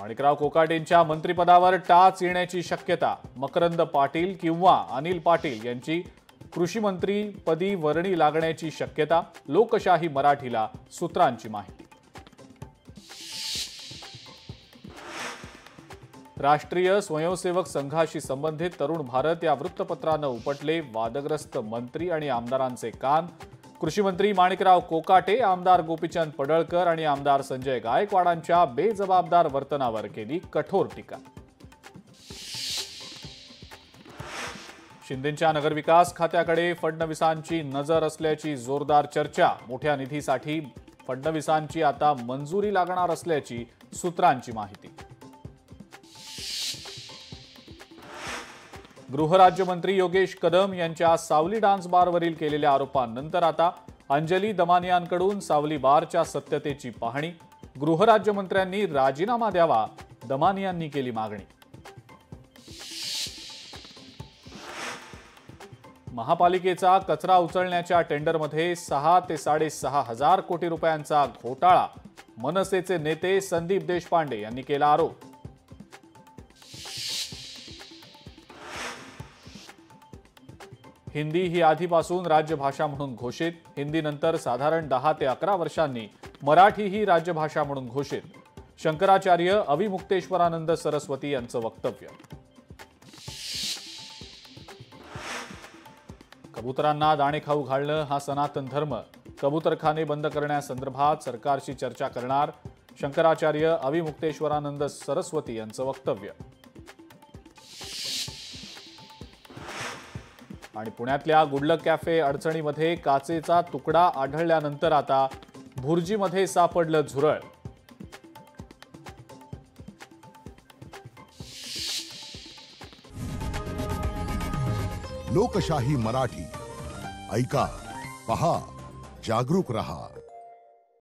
माणिकराव कोकाटेंच्या मंत्रिपदावर टाच येण्याची शक्यता। मकरंद पाटील किंवा अनिल पाटील यांची कृषी मंत्रीपदी वर्णी लागण्याची शक्यता। लोकशाही मराठीला सूत्रांची माहिती। राष्ट्रीय स्वयंसेवक संघाशी संबंधित तरुण भारत या वृत्तपत्रानं उपटले वादग्रस्त मंत्री आणि आमदारांचे कान। कृषी मंत्री माणिकराव कोकाटे, आमदार गोपीचंद पडळकर आणि आमदार संजय गायकवाडांच्या बेजबाबदार वर्तनावर केली कठोर टीका। शिंदेंच्या नगरविकास खात्याकडे फडणवीसांची नजर असल्याची जोरदार चर्चा। मोठ्या निधीसाठी फडणवीसांची आता मंजुरी लागणार असल्याची सूत्रांची माहिती। गृहराज्यमंत्री योगेश कदम यांच्या सावली डान्स बारवरील केलेल्या आरोपांनंतर आता अंजली दमानियांकडून सावली बारच्या सत्यतेची पाहणी। गृहराज्यमंत्र्यांनी राजीनामा द्यावा, दमानियांनी केली मागणी। महापालिकेचा कचरा उचलण्याच्या टेंडरमध्ये 6 ते 6.5 हजार कोटी रुपयांचा घोटाळा। मनसेचे नेते संदीप देशपांडे यांनी केला आरोप। हिंदी ही आधीपासून राज्यभाषा म्हणून घोषित। हिंदीनंतर साधारण 10 ते 11 वर्षांनी मराठी ही राज्यभाषा म्हणून घोषित। शंकराचार्य अविमुक्तेश्वरानंद सरस्वती यांचं वक्तव्य। कबुतरांना दाणे खाऊ घालणं हा सनातन धर्म। कबूतरखाने बंद करण्यासंदर्भात सरकारशी चर्चा करणार। शंकराचार्य अविमुक्तेश्वरानंद सरस्वती यांचं वक्तव्य। आणि पुण्यातल्या गुडलक कॅफे अडचणीमध्ये काचेचा तुकडा आढळल्यानंतर आता भुर्जीमध्ये सापडलं झुरळ। लोकशाही मराठी ऐका, पहा, जागरूक रहा।